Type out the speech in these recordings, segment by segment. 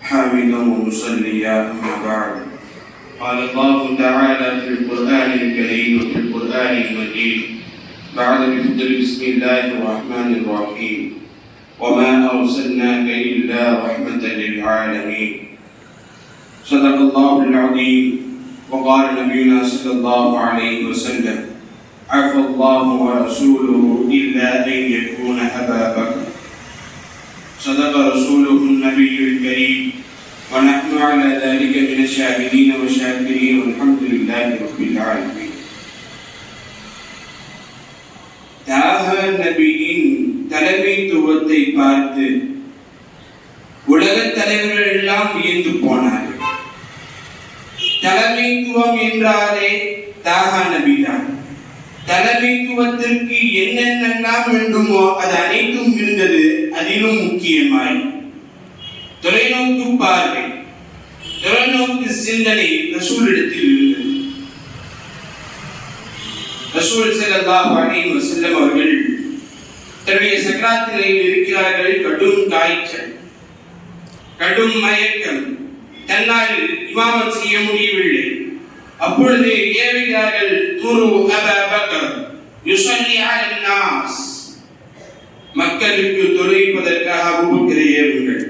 حامدا ومصليا أما بعد. قال الله تعالى في القرآن الكريم وفي القرآن المجيد بعد بفضل بسم الله الرحمن الرحيم وما أرسلناك إلا رحمة للعالمين. صدق الله العظيم. وقال نبينا صلى الله عليه وسلم عفى الله ورسوله إلا أن يكون أبا بكر. صدق رسوله النبي الكريم ونحن على ذلك من الشاهدين والشاكرين والحمد لله رب العالمين. தாஹ நபியின் தலைமைத்துவத்தை பார்த்து உலகத் தலைவர்கள் எல்லாம் வியந்து போனார்கள். தலைமைத்துவம் என்றாலே தாஹ நபிதான். தலைமைத்துவத்திற்கு என்னென்னலாம் வேண்டுமோ அது அனைத்தும் இருந்தது. அதிலும் முக்கியமாய் தொலைநோக்கு பார்வை, தொலைநோக்கு சிந்தனை ரசூலிடத்தில் இருந்தது. ரசூல் ஸல்லல்லாஹு அலைஹி வஸல்லம் அவர்கள் தன்னுடைய சக்ராத் நிலையில் இருக்கிறார்கள். கடும் காய்ச்சல், கடும் மயக்கம், தன்னால் இமாமத் செய்ய முடியவில்லை. அப்பொழுது ஏவுகிறார்கள், முரு அபா பக்கர் யுஸல்லி அலன் நாஸ், மக்களுக்கு தொழுவிப்பதற்காக அபூபக்கரை ஏவுங்கள்.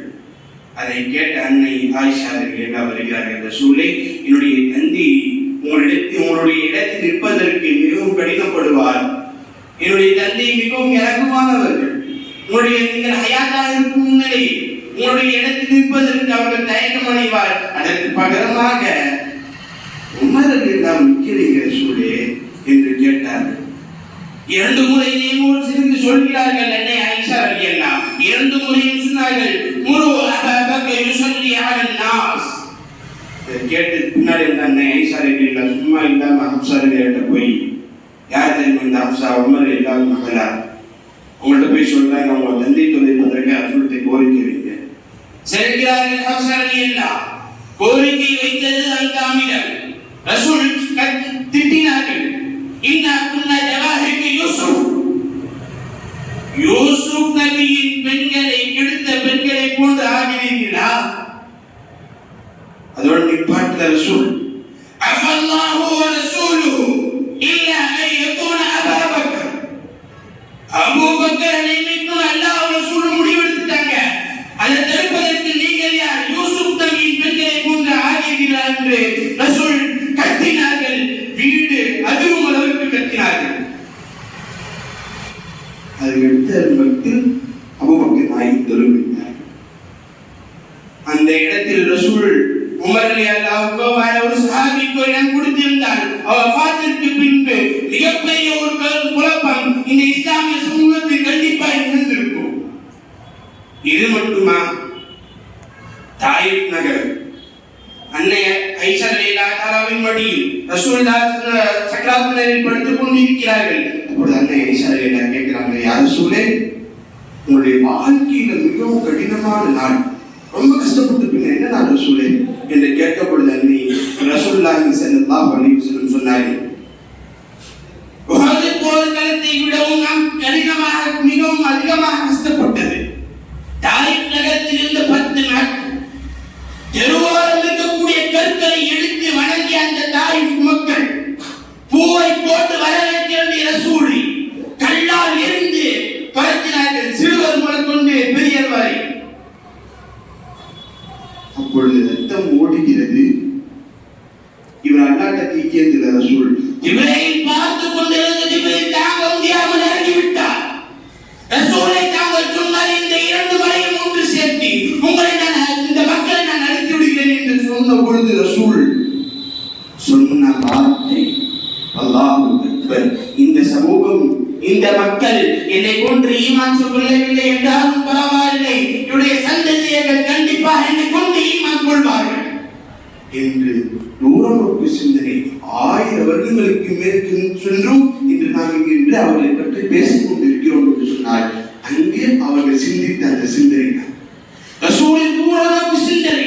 அதை கேட்ட அன்னை ஆயிஷா அவர்கள் வருகிறார்கள், ரசூலே, என்னுடைய தந்தை உங்களுடைய இடத்தில் நிற்பதற்கு மிகவும் கடினப்படுவார். என்னுடைய தந்தை மிகவும் இறங்குமானவர்கள். நீங்கள் ஹயாத்தாக இருக்கும் நிலையில் உங்களுடைய இடத்தில் நிற்பதற்கு அவர்கள் தயக்கம் அடைவார். அதற்கு பகரமாக உமர்கள் நாம் நிற்கிறீங்க ரசூலே என்று கேட்டார்கள். 2 முறை சிறிது சொல்கிறார்கள் அன்னை ஆயிஷா ரலியல்லாஹு அன்ஹா. 2 முறையும் சொன்னார்கள், முரு அபா பக்கர் யுஸல்லி அலன் நாஸ். கேட்டு பின்னாடி அன்னை ஆயிஷா ரலியல்லாஹு அன்ஹா சும்மா இல்லாம ஹப்ஸா கிட்ட போய், யார் தெரியுமா இந்த ஹப்ஸா, உமர் இல்லாத மகளா, உங்கள்கிட்ட போய் சொல்றாங்க உங்க தந்தை தொலைப்பதற்கு ரசூலுக்கு கோரிக்கை வைங்க. செல்கிறார்கள் ஹப்ஸா ரலியல்லாஹு அன்ஹா. கோரிக்கை வைத்தது அந்த அமீர். ரசூல் திட்டினார்கள், இன்னா குன்னா ஜவாஹிக்கு யூசுப் நபியின் பெண்களை கெடுத்த பெண்களை போன்று ஆகிறீர்களா? அதோட நிப்பாட்டில ரசூல் அஃபல்லாஹு வ ரசூலுஹு இல்லா அன் யகூன அபா பக்கர். அபூபக்கர் நியமித்து அல்லாஹ் ரசூல் முடிவெடுத்துட்டாங்க. அதை தடுப்பதற்கு நீங்கள் யார்? யூசுப் நபியின் பெண்களை போன்று ஆகிறீர்களா என்று ரசூல் கத்தினார்கள். வீடு அதிரும் அளவுக்கு கத்தினார்கள். அதுக்கடுத்து மக்கள் அபூபக்கர் நாயகம் தொழுவித்தார். அந்த இடத்தில் ரசூல் உமர் ரலியல்லாஹு அன்ஹு ஒரு சஹாபிக்கு இடம் கொடுத்திருந்தார். வஃபாத்திற்கு பின்பு மிகப்பெரிய ஒரு குழப்பம் இந்த இஸ்லாமிய சமூகத்தில் கண்டிப்பாக இருந்திருக்கும். இது மட்டுமா? தாயிப் நகர் அன்னை ஆயிஷா ரலியல்லாஹு அன்ஹாவின் மடியில் ரசூலுல்லாஹ் சக்ராத் நிலையில் படுத்துக் கொண்டிருக்கிறார்கள். அப்பொழுது அன்னை ஆயிஷா ரலியல்லாஹு அன்ஹா கேட்கிறாங்க, யா ரசூலே, உங்களுடைய வாழ்க்கையில மிகவும் கடினமான நாள், ரொம்ப கஷ்டப்பட்டு பின்ன என்ன நாள் ரசூலே என்று கேட்கப்பொழுது அன்னை ரசூலுல்லாஹி ஸல்லல்லாஹு அலைஹி வஸல்லம் சொன்னார்கள், உஹது போர்க்களத்தை விடவும் நாம் கடினமாக மிகவும் அதிகமாக கஷ்டப்பட்டது. தாயிப் நகரத்தில் இருந்த 10 நாட்கள் தெருவோரம் இருக்கக்கூடிய கற்களை எடுத்து வணங்கிய அந்த தாயிப் மக்கள் பூவை போட்டு வரவேற்கிறது ரசூலை கல்லால் எரிந்து பரத்தினார்கள், சிறுவர் முதற்கொண்டு பெரியவர் வரை. அப்பொழுது ரத்தம் ஓடுகிறது. இவர் அல்லாஹ்வுக்கு கேட்கிற ரசூல் இப்ராஹிம் பார்த்து கொண்டிருந்த ஜிப்ரீல் தாங்க முடியாமல் இறங்கிவிட்டார். ரசூலை தாங்கள் சொன்னார், இந்த 2 மலையும் ஒன்று சேர்த்து உங்களை இந்த மக்களை நான் அழைத்து விடுகிறேன் என்று சொன்ன பொழுது ரசூல் சொன்ன வார்த்தை அல்லாஹு அக்பர். இந்த சமூகம், இந்த மக்கள் என்னை கொண்டு ஈமான் சொல்லவில்லை என்றாலும் பரவாயில்லை, என்னுடைய சந்ததியர்கள் கண்டிப்பாக என்னை கொண்டு ஈமான் கொள்வார்கள் என்று நூறோருக்கு சிந்தனை 1000 வருடங்களுக்கு மேற்கு சென்றும் இன்று நாம் இன்று அவர்களை பற்றி பேசிக் கொண்டிருக்கிறோம் என்று சொன்னார். அங்கே அவர்கள் சிந்தித்த அந்த சிந்தனை ரசூலின் நூறோருக்கு சிந்தனை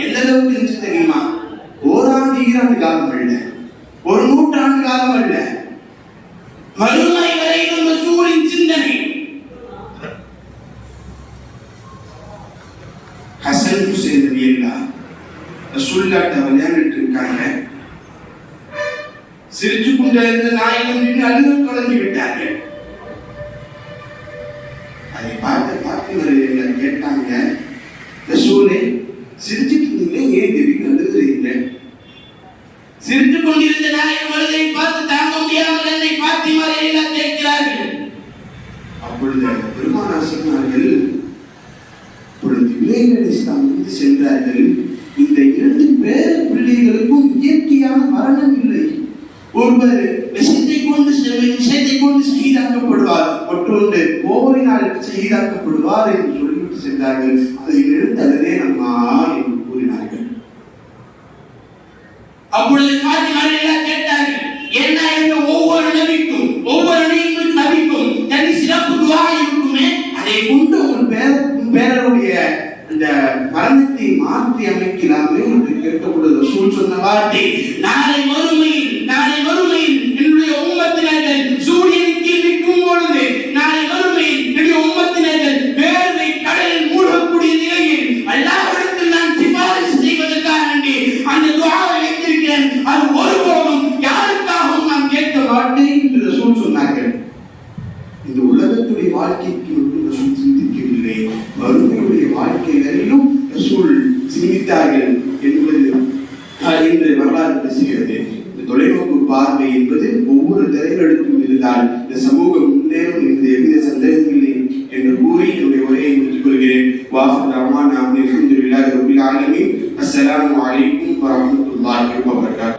எந்த அளவுக்கு இருந்துச்சு தெரியுமா? 1 ஆண்டு 2 ஆண்டு காலம் அல்ல, 1 நூற்றாண்டு காலம் அல்ல, மறுமை வரையிலும் ரசூலின் சிந்தனை. ஹசன் ஹுசைன் சுடுகாட்ட விளையாண்டுட்டு இருக்காங்க. சிரிச்சு கொண்டே இருந்த நாயகம் அழுக தொடங்கி விட்டார்கள். அதை பார்த்து கேட்டாங்க, ரசூலே சிரிச்சுட்டு இருந்தீங்களே, ஏன் திடீர்னு அழுகிறீங்க? சிரித்து கொண்டிருந்த நாயகம் அழுதை பார்த்து தாங்க முடியாமல் என்னை பாத்திமா எல்லாம் கேட்கிறார்கள். அப்பொழுது பெருமானார் சொன்னார்கள், இப்பொழுது இப்ராஹிம் அலைஹிஸ்ஸலாம் வந்து சென்றார்கள். இந்த 2 பேர பிள்ளைகளுக்கும் இயற்கையான மரணம் இல்லை. ஒருவர் விஷத்தை கொண்டு ஷஹீதாக்கப்படுவார், மற்றொன்று போரினால் ஷஹீதாக்கப்படுவார் என்று சொல்லிவிட்டு சென்றார்கள். அதை எழுந்ததே நம்மா என்று கூறினார்கள். அப்பொழுது பாத்திமா எல்லாம் கேட்டார்கள், என்ன என்ற ஒவ்வொரு நபிக்கும் தனி சிறப்பு துஆ இருக்குமே, அதை கொண்டு உன் பேரருடைய அந்த மரணத்தை மாற்றி அமைக்கலாமே என்று கேட்டபொழுது ரசூல் சொன்ன வார்த்தை, நாளை மறுமையில் என்னுடைய உம்மத்தினர்கள் சூரியன் கீழ் நிற்கும் பொழுது, நாளை மறுமையில் என்னுடைய உம்மத்தினர்கள் வேர்வை கடலில் மூழ்கக்கூடிய நிலையில் அல்லாஹ்விடத்தில் நான் சிபாரிசு செய்வதற்காக அந்த துஆவை வைத்திருக்கிறேன். அது ஒருபோதும் யாருக்காகவும் நான் கேட்க மாட்டேன் என்று ரசூல் சொன்னார்கள். இந்த உலகத்துடைய வாழ்க்கைக்கு மட்டும் ரசூல் சிந்திக்கவில்லை, மறுமையுடைய வாழ்க்கைகளிலும் ரசூல் சிந்தித்தார்கள் என்பது இன்று வரலாறு பேசுகிறது. இந்த தொலைநோக்கு பார்வை என்பது ஒவ்வொரு திரைகளுக்கும் இருந்தால் இந்த சமூகம் முன்னேறும் என்பது எவ்வித சந்தேகமில்லை என்று கூறி என்னுடைய உரையை முடித்துக் கொள்கிறேன். வாஃபர் ரஹ்மான் அல்ஹம்துலில்லாஹி ரப்பில் ஆலமீன். அஸ்ஸலாமு அலைக்கும் வரஹ்மத்துல்லாஹி வபரகாத்துஹு.